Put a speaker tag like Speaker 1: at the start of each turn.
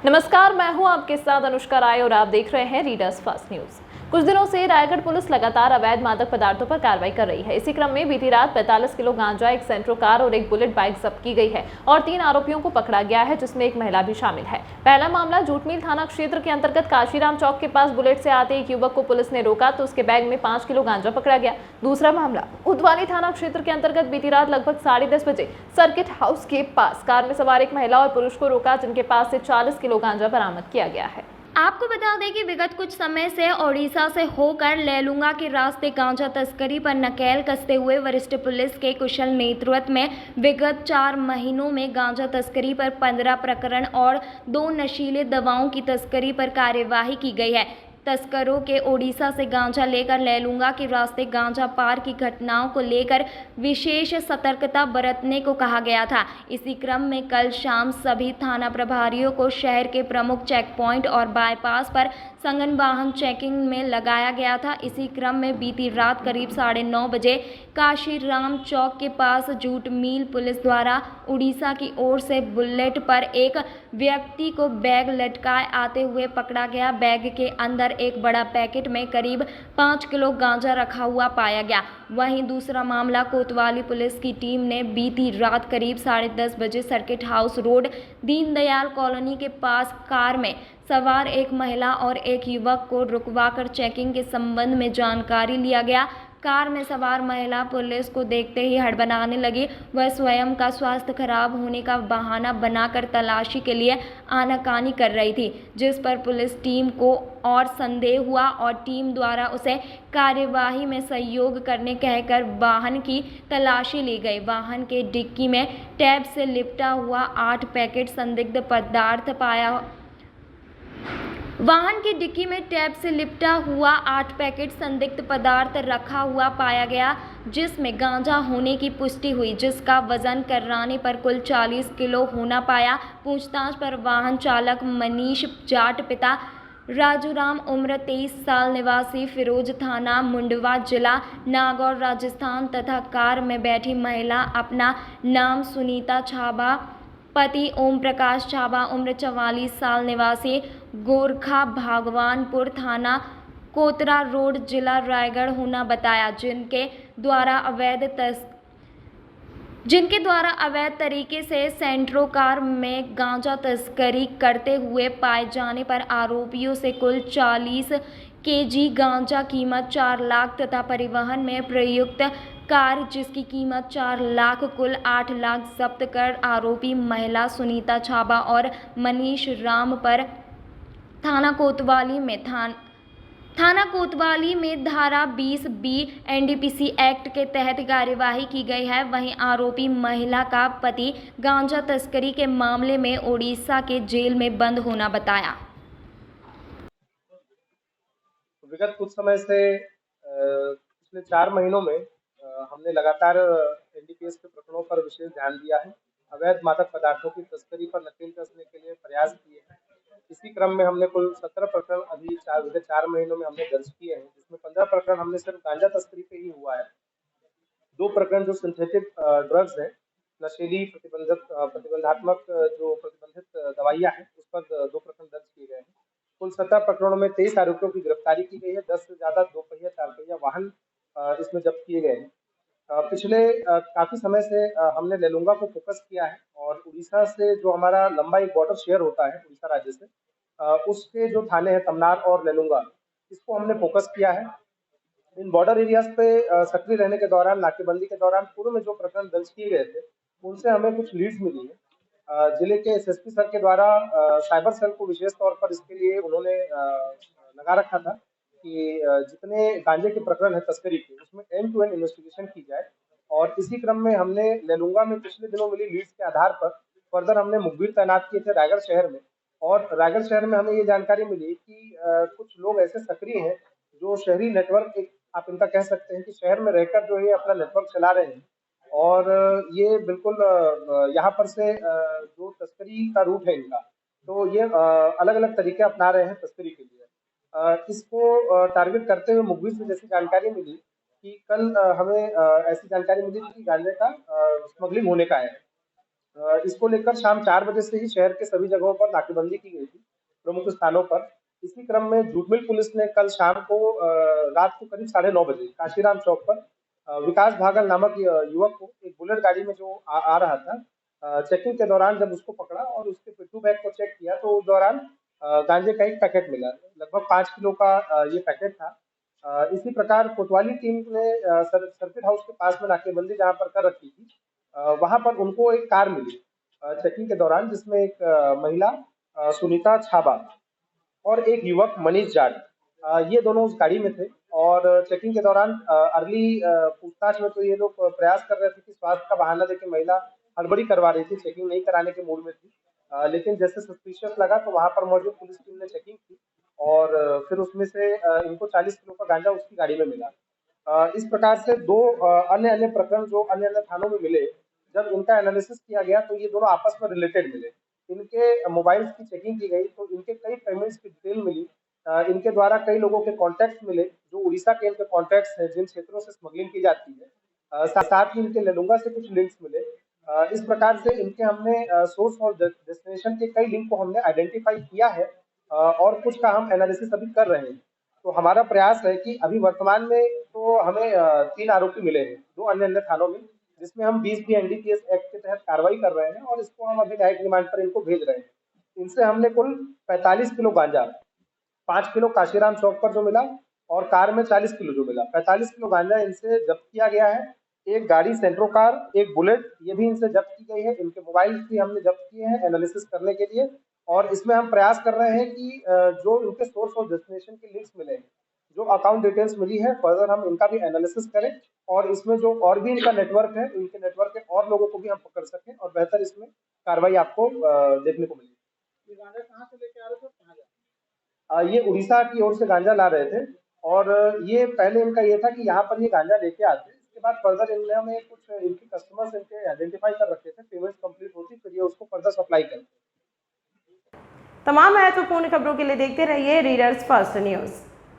Speaker 1: नमस्कार, मैं हूं आपके साथ अनुष्का राय और आप देख रहे हैं रीडर्स फास्ट न्यूज। कुछ दिनों से रायगढ़ पुलिस लगातार अवैध मादक पदार्थों पर कार्रवाई कर रही है। इसी क्रम में बीती रात 45 किलो गांजा, एक सेंट्रो कार और एक बुलेट बाइक जब्त की गई है और 3 आरोपियों को पकड़ा गया है, जिसमें एक महिला भी शामिल है। पहला मामला जूटमील थाना क्षेत्र के अंतर्गत काशीराम चौक के पास बुलेट से आते एक युवक को पुलिस ने रोका तो उसके बैग में 5 किलो गांजा पकड़ा गया। दूसरा मामला उदवाली थाना क्षेत्र के अंतर्गत बीती रात लगभग 10:30 बजे सर्किट हाउस के पास कार में सवार एक महिला और पुरुष को रोका, जिनके पास से 40 किलो गांजा बरामद किया गया है।
Speaker 2: आपको बता दें कि विगत कुछ समय से ओडिशा से होकर लेलुंगा के रास्ते गांजा तस्करी पर नकेल कसते हुए वरिष्ठ पुलिस के कुशल नेतृत्व में विगत 4 महीनों में गांजा तस्करी पर 15 प्रकरण और 2 नशीले दवाओं की तस्करी पर कार्यवाही की गई है। तस्करों के ओडिशा से गांजा लेकर लेलुंगा के रास्ते गांजा पार की घटनाओं को लेकर विशेष सतर्कता बरतने को कहा गया था। इसी क्रम में कल शाम सभी थाना प्रभारियों को शहर के प्रमुख चेक पॉइंट और बाईपास पर संघन वाहन चेकिंग में लगाया गया था। इसी क्रम में बीती रात करीब 9:30 बजे काशीराम चौक के पास जूट मील पुलिस द्वारा उड़ीसा की ओर से बुलेट पर एक व्यक्ति को बैग लटकाए आते हुए पकड़ा गया। बैग के अंदर एक बड़ा पैकेट में करीब 5 किलो गांजा रखा हुआ पाया गया। वहीं दूसरा मामला कोतवाली पुलिस की टीम ने बीती रात करीब 10:30 बजे circuit house road Deendayal colony के पास कार में सवार एक महिला और एक युवक को रुकवाकर चेकिंग के संबंध में जानकारी लिया गया। कार में सवार महिला पुलिस को देखते ही हड़बड़ाने लगी। वह स्वयं का स्वास्थ्य खराब होने का बहाना बनाकर तलाशी के लिए आनाकानी कर रही थी, जिस पर पुलिस टीम को और संदेह हुआ और टीम द्वारा उसे कार्यवाही में सहयोग करने कहकर वाहन की तलाशी ली गई। वाहन के डिक्की में टैब से लिपटा हुआ 8 पैकेट संदिग्ध पदार्थ पाया। वाहन की डिक्की में टैब से लिपटा हुआ 8 पैकेट संदिग्ध पदार्थ रखा हुआ पाया गया, जिसमें गांजा होने की पुष्टि हुई, जिसका वजन कराने पर कुल 40 किलो होना पाया। पूछताछ पर वाहन चालक मनीष जाट, पिता राजूराम, उम्र 23 साल, निवासी फिरोज थाना मुंडवा, जिला नागौर, राजस्थान तथा कार में बैठी महिला अपना नाम सुनीता छाबा, पति ओम प्रकाश छाबा, उम्र 44 साल, निवासी गोरखा भगवानपुर, थाना कोतरा रोड, जिला रायगढ़ होना बताया, जिनके द्वारा अवैध तरीके से सेंट्रो कार में गांजा तस्करी करते हुए पाए जाने पर आरोपियों से कुल 40 केजी गांजा, कीमत 4 लाख तथा परिवहन में प्रयुक्त कार जिसकी कीमत 4 लाख, कुल 8 लाख जब्त कर आरोपी महिला सुनीता छाबा और मनीष राम पर थाना कोतवाली में धारा 20B एनडीपीसी एक्ट के तहत कार्यवाही की गई है। वहीं आरोपी महिला का पति गांजा तस्करी के मामले में ओडिशा के जेल में बंद होना बताया।
Speaker 3: विगत कुछ समय से पिछले 4 महीनों में हमने लगातार एनडीपीएस के प्रकरणों पर विशेष ध्यान दिया है। अवैध मादक पदार्थों की तस्करी पर नकेल कसने के लिए प्रयास किए हैं। इसी क्रम में हमने कुल 17 प्रकरण विगत 4 महीनों में हमने दर्ज किए हैं, जिसमें 15 प्रकरण हमने सिर्फ गांजा तस्करी पे ही हुआ है। 2 प्रकरण जो सिंथेटिक ड्रग्स है, नशीली प्रतिबंधात्मक जो प्रतिबंधित दवाइयाँ हैं, उस पर 2 प्रकरण दर्ज किए गए हैं। कुल 17 प्रकरणों में 23 आरोपियों की गिरफ्तारी की गई है। 10 से ज्यादा 2 पहिया 4 पहिया वाहन इसमें जब्त किए गए हैं। पिछले काफी समय से हमने लेलुंगा को फोकस किया है और उड़ीसा से जो हमारा लंबा एक बॉर्डर शेयर होता है उड़ीसा राज्य से, उसके जो थाने हैं तमनार और लेलुंगा, इसको हमने फोकस किया है। इन बॉर्डर एरियाज पे सक्रिय रहने के दौरान, नाकेबंदी के दौरान पूर्व में जो प्रकरण दर्ज किए गए थे, उनसे हमें कुछ लीड्स मिली है। जिले के एसएसपी सर के द्वारा साइबर सेल को विशेष तौर पर इसके लिए उन्होंने लगा रखा था कि जितने गांजे के प्रकरण है तस्करी के, उसमें एंड टू एंड इन्वेस्टिगेशन की जाए। और इसी क्रम में हमने लेलुंगा में पिछले दिनों मिली लीड्स के आधार पर फर्दर हमने मुखबिर तैनात किए थे रायगढ़ शहर में। और रायगढ़ शहर में हमें ये जानकारी मिली कि कुछ लोग ऐसे सक्रिय हैं जो शहरी नेटवर्क, एक आप इनका कह सकते हैं कि शहर में रहकर जो है अपना नेटवर्क चला रहे हैं। और ये बिल्कुल यहाँ पर से जो तस्करी का रूट है इनका, तो ये अलग अलग तरीके अपना रहे हैं तस्करी के लिए। इसको टारगेट करते हुए मुखबिर से जैसी जानकारी मिली कि कल हमें ऐसी जानकारी मिली थी कि गांजे का स्मगलिंग होने का है। इसको लेकर शाम 4 बजे से ही शहर के सभी जगहों पर नाकेबंदी की गई थी, प्रमुख स्थानों पर। इसी क्रम में जूट मिल पुलिस ने कल शाम को रात को करीब 9:30 बजे काशीराम चौक पर विकास भागल नामक युवक को एक बुलेट गाड़ी में जो आ रहा था, चेकिंग के दौरान जब उसको पकड़ा और उसके पिट्ठू बैग को चेक किया तो उस दौरान गांजे का एक पैकेट मिला, लगभग 5 किलो का ये पैकेट था। इसी प्रकार कोतवाली टीम ने सर्किट हाउस के पास में नाकेबंदी जहां पर कर रखी थी, वहां पर उनको एक कार मिली चेकिंग के दौरान, जिसमें एक महिला सुनीता छाबा और एक युवक मनीष जाट, ये दोनों उस गाड़ी में थे। और चेकिंग के दौरान अर्ली पूछताछ में तो ये लोग प्रयास कर रहे थे कि स्वास्थ्य का बहाना देकर महिला हड़बड़ी करवा रही थी, चेकिंग नहीं कराने के मूड में थी। लेकिन जैसे सस्पिशियस लगा तो वहां पर मौजूद पुलिस टीम ने चेकिंग की और फिर उसमें से इनको 40 किलो का गांजा उसकी गाड़ी में मिला। इस प्रकार से दो अन्य अन्य प्रकरण जो अन्य अन्य थानों में मिले, जब इनका एनालिसिस किया गया तो ये दोनों आपस में रिलेटेड मिले। इनके मोबाइल्स की चेकिंग की गई तो इनके कई पेमेंट्स की डिटेल मिली। इनके द्वारा कई लोगों के कॉन्टैक्ट्स मिले जो उड़ीसा के इनके कॉन्टैक्ट्स हैं, जिन क्षेत्रों से स्मगलिंग की जाती है। साथ ही इनके लेलुंगा से कुछ लिंक्स मिले। इस प्रकार से इनके हमने सोर्स और डेस्टिनेशन के कई लिंक को हमने आइडेंटिफाई किया है और कुछ का हम एनालिसिस अभी कर रहे हैं। तो हमारा प्रयास है कि अभी वर्तमान में तो हमें 3 आरोपी मिले हैं 2 अन्य अन्य थानों में, जिसमें हम 20 बी एनडीपीएस एक्ट के तहत कार्रवाई कर रहे हैं और इसको हम अभी न्यायिक रिमांड पर इनको भेज रहे हैं। इनसे हमने कुल 45 किलो गांजा, 5 किलो काशीराम चौक पर जो मिला और कार में 40 किलो जो मिला, 45 किलो गांजा इनसे जब्त किया गया है। एक गाड़ी सेंट्रो कार, एक बुलेट, ये भी इनसे जब्त की गई है। इनके मोबाइल भी हमने जब्त किए हैं एनालिसिस करने के लिए और इसमें हम प्रयास कर रहे हैं कि जो इनके सोर्स और डेस्टिनेशन के लिंक्स मिले हैं, जो अकाउंट डिटेल्स मिली है, फर्दर हम इनका भी एनालिसिस करें और इसमें जो और भी इनका नेटवर्क है, इनके नेटवर्क के और लोगों को भी हम पकड़ सकें और बेहतर इसमें कार्रवाई आपको देखने को मिलेगी। ये गांजा कहाँ से लेके आ रहे थे, कहाँ जा रहे थे? ये उड़ीसा की ओर से गांजा ला रहे थे और ये पहले इनका ये था कि यहाँ पर ये गांजा लेके आते, इसके बाद फर्दर इन्होंने कुछ इनके कस्टमर्स इनके आइडेंटिफाई कर रखे थे, पेमेंट्स कंप्लीट होती फिर ये उसको फर्दर सप्लाई करते।
Speaker 4: तमाम महत्वपूर्ण खबरों के लिए देखते रहिए रीडर्स फर्स्ट न्यूज़।